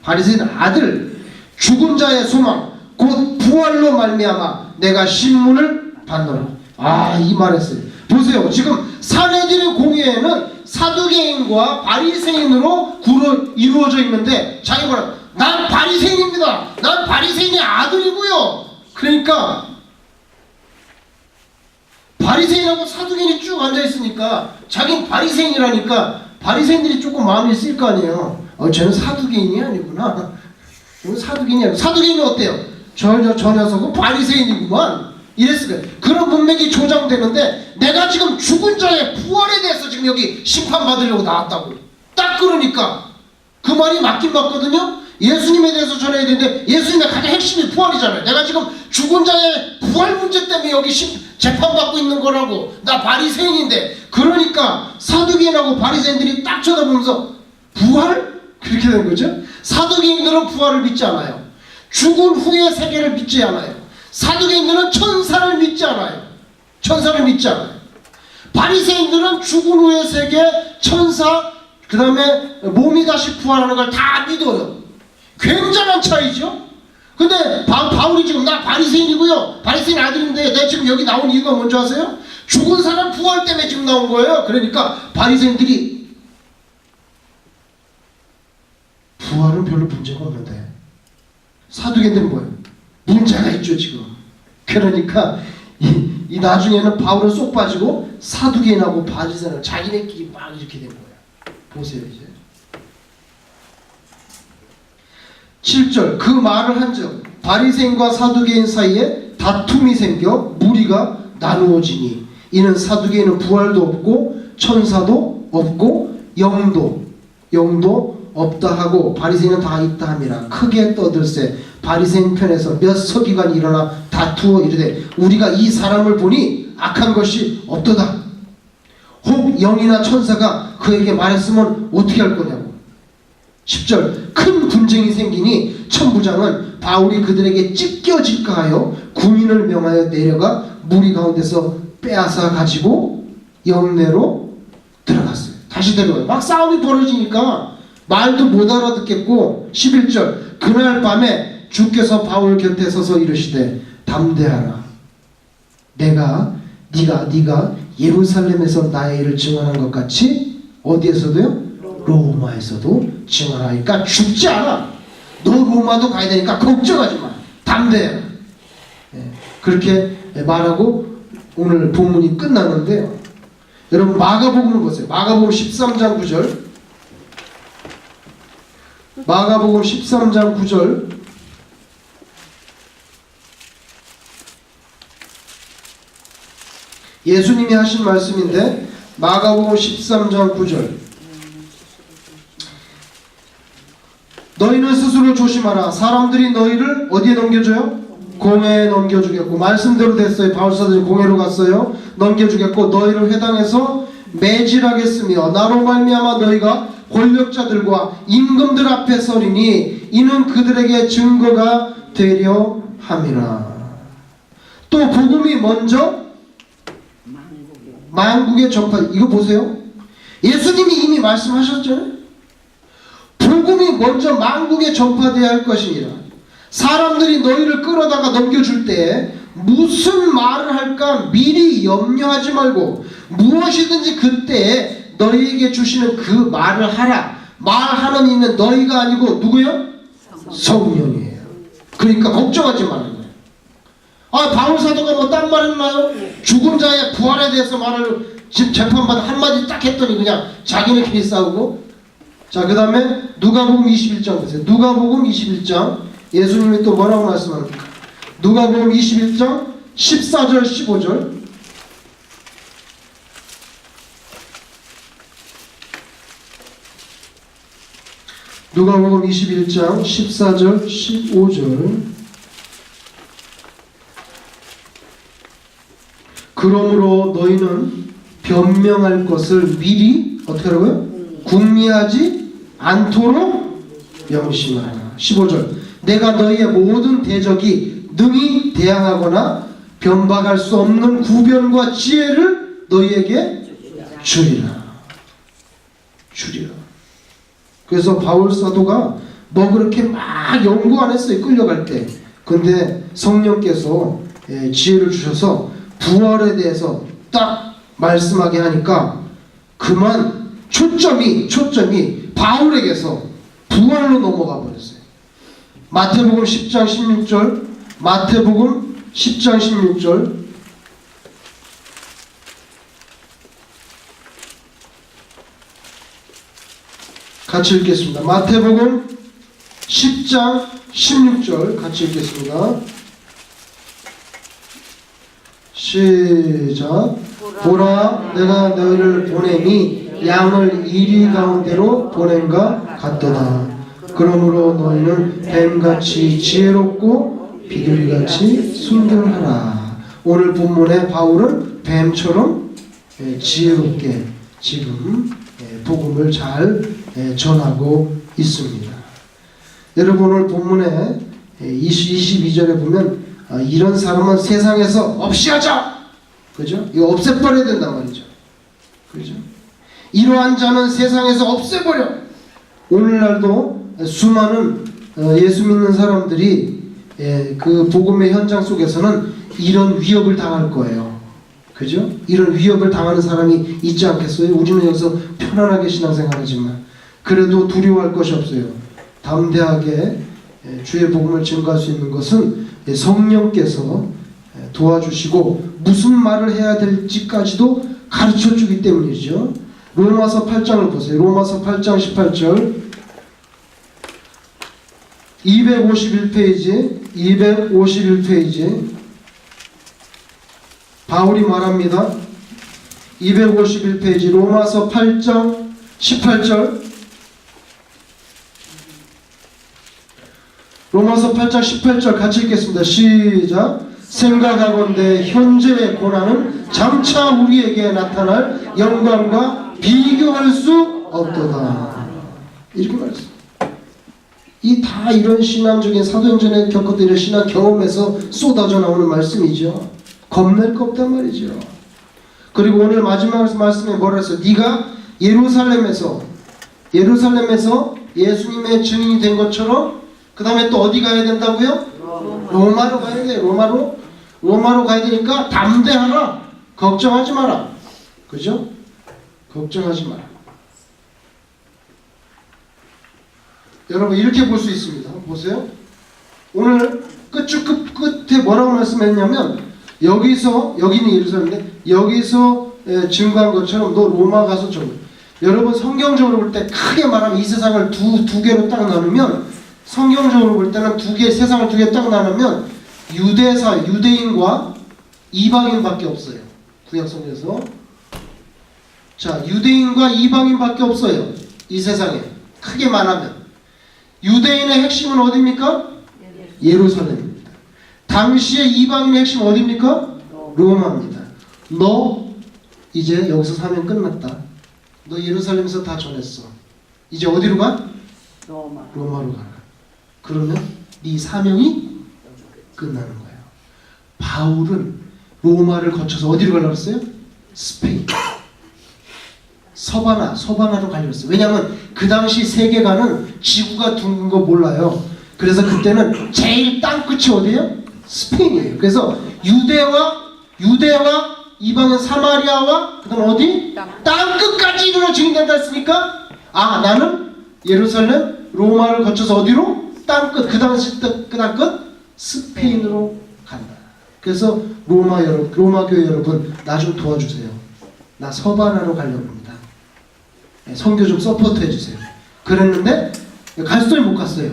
바리새인 아들 죽은 자의 소망 곧 부활로 말미암아 내가 신문을 받노라. 이 말했어요. 보세요. 지금 사내들의 공회에는 사두개인과 바리새인으로 이루어져 있는데 자기 뭐라? 난 바리새인입니다. 난 바리새인의 아들이고요. 그러니까 바리새인하고 사두개인이 쭉 앉아 있으니까 자기는 바리새인이라니까 바리새인들이 조금 마음이 쓰일 거 아니에요. 쟤는 사두개인이 아니구나. 쟤는 사두개인이 아니고 사두개인은 어때요? 저 녀석은 바리새인이구만. 이랬을 거예요. 그런 문맥이 조장되는데 내가 지금 죽은 자의 부활에 대해서 지금 여기 심판받으려고 나왔다고. 딱 그러니까 그 말이 맞긴 맞거든요. 예수님에 대해서 전해야 되는데 예수님의 가장 핵심이 부활이잖아요. 내가 지금 죽은 자의 부활 문제 때문에 여기 재판받고 있는 거라고. 나 바리새인인데. 그러니까 사두개인하고 바리새인들이 딱 쳐다보면서 부활? 그렇게 된 거죠. 사두개인들은 부활을 믿지 않아요. 죽은 후의 세계를 믿지 않아요. 사두개인들은 천사를 믿지 않아요. 천사를 믿지 않아요. 바리새인들은 죽은 후의 세계, 천사, 그 다음에 몸이 다시 부활하는 걸 다 믿어요. 굉장한 차이죠. 근데 바울이 지금 나 바리새인이고요, 바리새인 아들인데 내가 지금 여기 나온 이유가 뭔지 아세요? 죽은 사람 부활 때문에 지금 나온 거예요. 그러니까 바리새인들이 부활은 별로 문제가 없는데 사두개인들은 뭐예요? 문제가 있죠 지금. 그러니까 이 나중에는 바울은 쏙 빠지고 사두개인하고 바리새인하고 자기네끼리 막 이렇게 된 거예요. 보세요 이제 7절 그 말을 한즉 바리새인과 사두개인 사이에 다툼이 생겨 무리가 나누어지니 이는 사두개인은 부활도 없고 천사도 없고 영도 없다 하고 바리새인은 다 있다 함이라. 크게 떠들세 바리새인 편에서 몇 서기관이 일어나 다투어 이르되 우리가 이 사람을 보니 악한 것이 없도다. 혹 영이나 천사가 그에게 말했으면 어떻게 할 거냐고. 10절 큰 분쟁이 생기니 천부장은 바울이 그들에게 찢겨질까 하여 군인을 명하여 내려가 무리 가운데서 빼앗아 가지고 영내로 들어갔어요. 다시 데려가요. 막 싸움이 벌어지니까 말도 못 알아듣겠고 11절 그날 밤에 주께서 바울 곁에 서서 이르시되 담대하라. 네가 예루살렘에서 나의 일을 증언한 것 같이 어디에서도요? 로마에서도 증언하니까 죽지 않아. 너 로마도 가야 되니까 걱정하지 마. 담대해. 그렇게 말하고 오늘 본문이 끝나는데요. 여러분 마가복음을 보세요. 마가복음 13장 9절. 마가복음 13장 9절. 예수님이 하신 말씀인데 마가복음 13장 9절 너희는 스스로 조심하라. 사람들이 너희를 어디에 넘겨줘요? 공회에 넘겨주겠고 말씀대로 됐어요. 바울사들이 공회로 갔어요. 넘겨주겠고 너희를 회당에서 매질하겠으며 나로 말미암아 너희가 권력자들과 임금들 앞에 서리니 이는 그들에게 증거가 되려 함이라. 또 복음이 먼저 만국에 전파. 이거 보세요. 예수님이 이미 말씀하셨잖아요. 복음이 먼저 만국에 전파되어야 할 것이니라. 사람들이 너희를 끌어다가 넘겨줄 때 무슨 말을 할까 미리 염려하지 말고 무엇이든지 그때 너희에게 주시는 그 말을 하라. 말하는 이는 너희가 아니고 누구요? 성령이에요. 그러니까 걱정하지 말라는 거예요. 바울 사도가 뭐 딴 말 했나요? 죽은 자의 부활에 대해서 말을 지금 재판받아 한마디 딱 했더니 그냥 자기네끼리 싸우고. 자, 그 다음에 누가복음 21장 보세요. 누가복음 21장 예수님이 또 뭐라고 말씀합니까? 누가복음 21장 14절 15절 누가복음 21장 14절 15절 그러므로 너희는 변명할 것을 미리 어떻게 하라고요? 궁리하지 않도록 명심하라. 15절 내가 너희의 모든 대적이 능히 대항하거나 변박할 수 없는 구변과 지혜를 너희에게 주리라. 그래서 바울 사도가 뭐 그렇게 막 연구 안 했어요. 끌려갈 때. 근데 성령께서 지혜를 주셔서 부활에 대해서 딱 말씀하게 하니까 그만 초점이 바울에게서 부활로 넘어가 버렸어요. 마태복음 10장 16절 마태복음 10장 16절 같이 읽겠습니다. 마태복음 10장 16절 같이 읽겠습니다. 시작. 보라, 내가 너희를 보냄이 양을 이리 가운데로 보냄과 같도다. 그러므로 너희는 뱀같이 지혜롭고 비둘기같이 순결하라. 오늘 본문에 바울은 뱀처럼 지혜롭게 지금 복음을 잘 전하고 있습니다. 여러분 오늘 본문에 22절에 보면 이런 사람은 세상에서 없이 하자. 그죠? 이거 없애버려야 된단 말이죠. 그죠? 이러한 자는 세상에서 없애버려. 오늘날도 수많은 예수 믿는 사람들이 그 복음의 현장 속에서는 이런 위협을 당할 거예요. 그죠? 이런 위협을 당하는 사람이 있지 않겠어요? 우리는 여기서 편안하게 신앙생활하지만 그래도 두려워할 것이 없어요. 담대하게 주의 복음을 증거할 수 있는 것은 성령께서 도와주시고 무슨 말을 해야 될지까지도 가르쳐 주기 때문이죠. 로마서 8장을 보세요. 로마서 8장 18절 251페이지 251페이지 바울이 말합니다. 251페이지 로마서 8장 18절 로마서 8장 18절 같이 읽겠습니다. 시작. 생각하건대 현재의 고난은 장차 우리에게 나타날 영광과 비교할 수 없도다. 이렇게 말했습니다. 다 이런 신앙적인 사도행전에 겪었던 이런 신앙 경험에서 쏟아져 나오는 말씀이죠. 겁낼 거 없단 말이죠. 그리고 오늘 마지막 말씀에 뭐라 했어요? 네가 예루살렘에서 예수님의 증인이 된 것처럼 그 다음에 또 어디 가야 된다고요? 로마로 가야 돼요. 로마로 가야 되니까 담대하라. 걱정하지 마라. 그죠? 걱정하지 마라. 여러분 이렇게 볼 수 있습니다. 보세요. 오늘 끝에 뭐라고 말씀했냐면 여기는 예루살렘인데 여기서 증거한 것처럼 너 로마 가서 좀 여러분 성경적으로 볼 때 크게 말하면 이 세상을 두 개로 딱 나누면 성경적으로 볼 때는 세상을 두 개 딱 나누면 유대인과 이방인밖에 없어요. 구약 성경에서. 자, 유대인과 이방인밖에 없어요. 이 세상에. 크게 말하면. 유대인의 핵심은 어디입니까? 예루살렘입니다. 당시에 이방인의 핵심은 어디입니까? 로마입니다. 너 이제 여기서 사명 끝났다. 너 예루살렘에서 다 전했어. 이제 어디로 가? 로마로 가라. 그러면 네 사명이 끝나는 거예요. 바울은 로마를 거쳐서 어디로 가려고 했어요? 스페인. 서바나로 가려고 했어요. 왜냐하면 그 당시 세계관은 지구가 둥근 거 몰라요. 그래서 그때는 제일 땅끝이 어디예요? 스페인이에요. 그래서 유대와 이방인 사마리아와 그다음 어디? 땅끝까지 이르러 증인된다 했으니까 나는 예루살렘 로마를 거쳐서 어디로? 땅끝. 그 당시 땅끝 스페인으로 간다. 그래서 로마 교회 여러분 나 좀 도와주세요. 나 서바나로 가려고 합니다. 선교 좀 서포트 해주세요. 그랬는데 갔어요? 못 갔어요?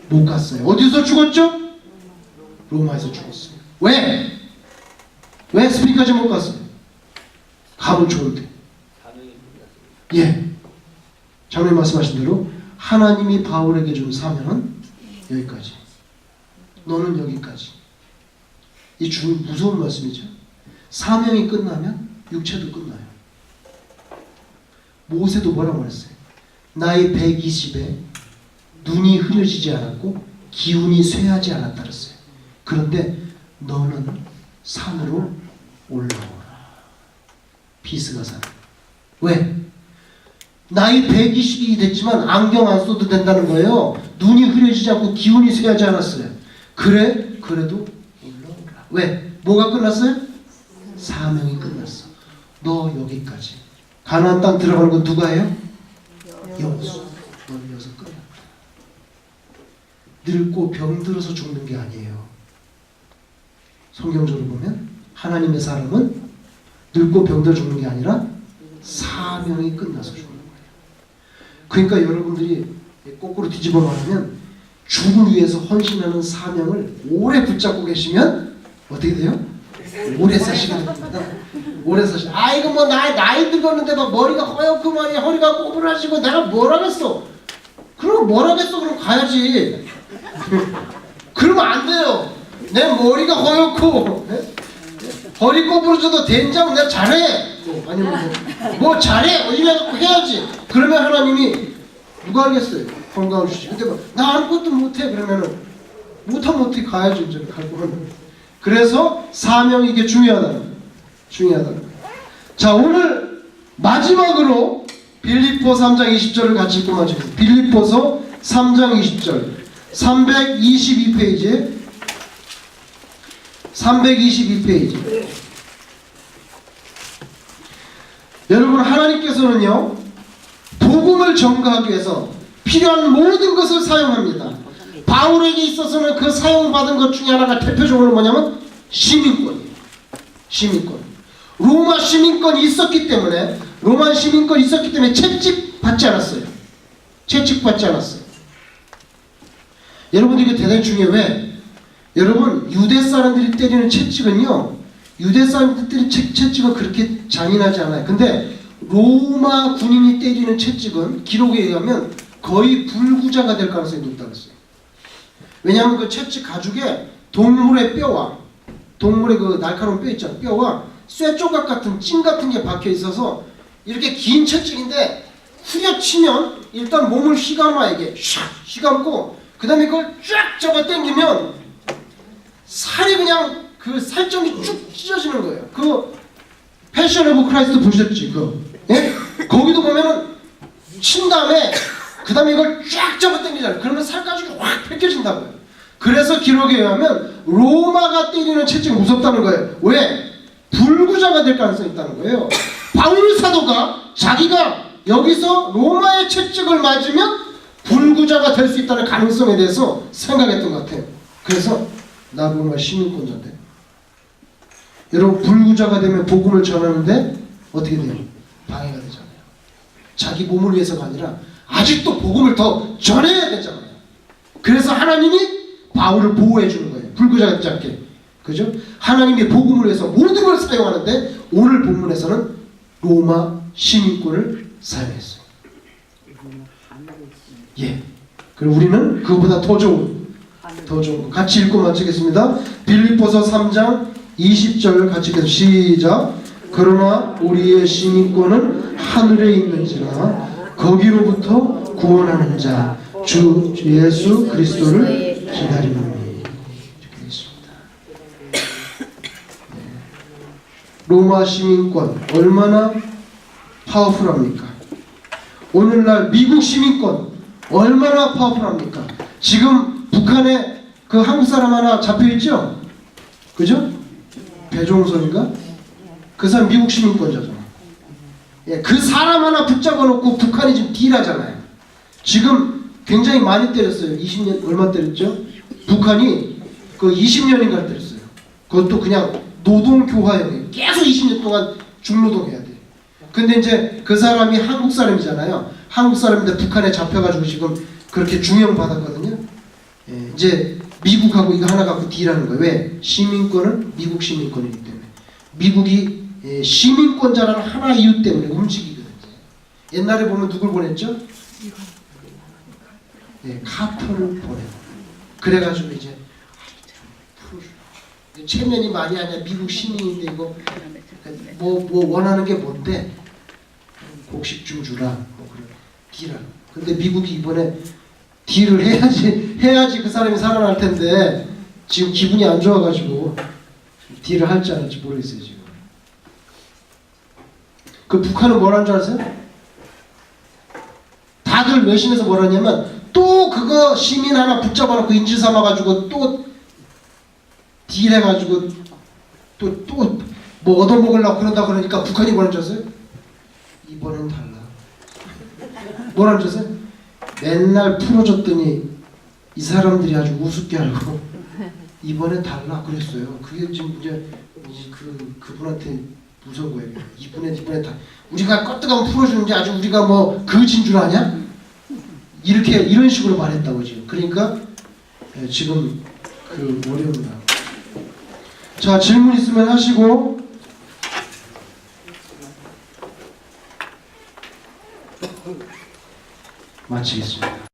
못 갔어요. 어디서 죽었죠? 로마에서 죽었어요. 왜? 왜 스페인까지 못 갔어요? 가면 좋은데. 장로님 말씀하신 대로 하나님이 바울에게 준 사명은 여기까지. 너는 여기까지. 이 무서운 말씀이죠. 사명이 끝나면 육체도 끝나요. 모세도 뭐라고 말했어요? 나이 120에 눈이 흐려지지 않았고 기운이 쇠하지 않았다 그랬어요. 그런데 너는 산으로 올라오라. 비스가산. 왜? 나이 120이 됐지만 안경 안 써도 된다는 거예요. 눈이 흐려지지 않고 기운이 쇠하지 않았어요. 그래도 올라오라. 왜? 뭐가 끝났어요? 사명이 끝났어. 너 여기까지. 가나안 땅 들어가는 건 누가 해요? 여호수아. 너는 여기서 끝났다. 늙고 병들어서 죽는 게 아니에요. 성경적으로 보면 하나님의 사람은 늙고 병들어 죽는 게 아니라 사명이 끝나서 죽는 거예요. 그러니까 여러분들이 거꾸로 뒤집어 말하면 주를 위해서 헌신하는 사명을 오래 붙잡고 계시면 어떻게 돼요? 오래 사시게 됩니다. 오래 사시. 아 이거 뭐 나이 들었는데 막 머리가 허옇고 말이야 허리가 꼬부라지고 내가 뭘 하겠어? 그럼 뭘 하겠어? 그럼 가야지. 그러면 안 돼요. 내 머리가 허옇고 허리 꼬부러져도 된장 내가 잘해. 아니면 뭐 잘해 이래갖고 해야지. 그러면 하나님이 누가 하겠어요? 건강을 주시지. 근데 뭐, 나 아무것도 못해 그러면은 못하면 어떻게 가야지 이제 갈 거면. 그래서 사명이 이게 중요하다는 거예요. 중요하다는 거예요. 자 오늘 마지막으로 빌립보 3장 20절을 같이 읽고 마치겠습니다. 빌립보서 3장 20절 322페이지 322페이지. 여러분 하나님께서는요 복음을 전가하기 위해서 필요한 모든 것을 사용합니다. 바울에게 있어서는 그 사용받은 것 중에 하나가 대표적으로 뭐냐면 시민권이에요. 시민권. 로마 시민권이 있었기 때문에 로마 시민권이 있었기 때문에 채찍 받지 않았어요. 채찍 받지 않았어요. 여러분 이게 대단히 중요해요. 왜? 여러분 유대 사람들이 때리는 채찍은요 유대 사람들이 때리는 채찍은 그렇게 잔인하지 않아요. 근데 로마 군인이 때리는 채찍은 기록에 의하면 거의 불구자가 될 가능성이 높다고 했어요. 왜냐하면 그 채찍 가죽에 동물의 뼈와 동물의 그 날카로운 뼈 있잖아요. 뼈와 쇠조각 같은 찜 같은 게 박혀 있어서 이렇게 긴 채찍인데 후려치면 일단 몸을 휘감아 이게 샥 휘감고 그 다음에 그걸 쫙 잡아 당기면 살이 그냥 그 살점이 쭉 찢어지는 거예요. 그 패션 오브 크라이스트 보셨지? 예? 거기도 보면은 친 다음에 그 다음에 이걸 쫙 잡아 당기잖아요. 그러면 살가죽이 확 벗겨진다고요. 그래서 기록에 의하면 로마가 때리는 채찍이 무섭다는 거예요. 왜? 불구자가 될 가능성이 있다는 거예요. 바울 사도가 자기가 여기서 로마의 채찍을 맞으면 불구자가 될 수 있다는 가능성에 대해서 생각했던 것 같아요. 그래서 나 로마 시민권자인데 여러분 불구자가 되면 복음을 전하는데 어떻게 돼요? 방해가 되잖아요. 자기 몸을 위해서가 아니라 아직도 복음을 더 전해야 되잖아요. 그래서 하나님이 바울을 보호해 주는 거예요. 불구자가 되지 않게. 그죠? 하나님이 복음을 위해서 모든 걸 사용하는데 오늘 본문에서는 로마 시민권을 사용했어요. 예. 그리고 우리는 그것보다 더 좋은 거 같이 읽고 마치겠습니다. 빌립보서 3장 20절 같이 읽겠습니다. 시작. 그러나 우리의 시민권은 하늘에 있는지라 거기로부터 구원하는 자 주 예수 그리스도를 기다리노니. 로마 시민권 얼마나 파워풀합니까? 오늘날 미국 시민권 얼마나 파워풀합니까? 지금 북한에 그 한국 사람 하나 잡혀있죠? 그죠? 배종선인가? 그 사람 미국 시민권자잖아. 예, 그 사람 하나 붙잡아 놓고 북한이 지금 딜하잖아요. 지금 굉장히 많이 때렸어요. 20년 얼마 때렸죠? 북한이 그 20년인가 때렸어요. 그것도 그냥 노동교화형이에요. 계속 20년 동안 중노동해야 돼. 근데 이제 그 사람이 한국 사람이잖아요. 한국 사람인데 북한에 잡혀가지고 지금 그렇게 중형 받았거든요. 예, 이제 미국하고 이거 하나 갖고 딜하는 거예요. 왜? 시민권은 미국 시민권이기 때문에. 미국이 시민권자라는 하나의 이유 때문에 움직이거든요. 옛날에 보면 누굴 보냈죠? 예, 카터를 보내요. 그래가지고 이제 체면이 많이 아니야. 미국 시민인데 이거 뭐 원하는 게 뭔데? 곡식 좀 주라. 뭐 그래. 딜하라. 근데 미국이 이번에 딜을 해야지 그 사람이 살아날 텐데 지금 기분이 안 좋아가지고 딜을 할지 안 할지 모르겠어요 지금. 그 북한은 뭐라는 줄 아세요? 다들 외신에서 뭐라냐면 또 그거 시민 하나 붙잡아놓고 인질 삼아가지고 또 딜해가지고 또 뭐 얻어먹으려고 그런다 그러니까 북한이 뭐라는 줄 아세요? 이번엔 달라. 뭐라는 줄 아세요? 맨날 풀어줬더니 이 사람들이 아주 우습게 알고 이번엔 달라 그랬어요. 그게 지금 이제 그분한테 무서운 거예요. 이번에 다 우리가 껐다가면 풀어주는지 아주 우리가 뭐 그진 줄 아냐? 이런 식으로 말했다고 지금. 그러니까 지금 그 어려움이다. 자, 질문 있으면 하시고 마치겠습니다.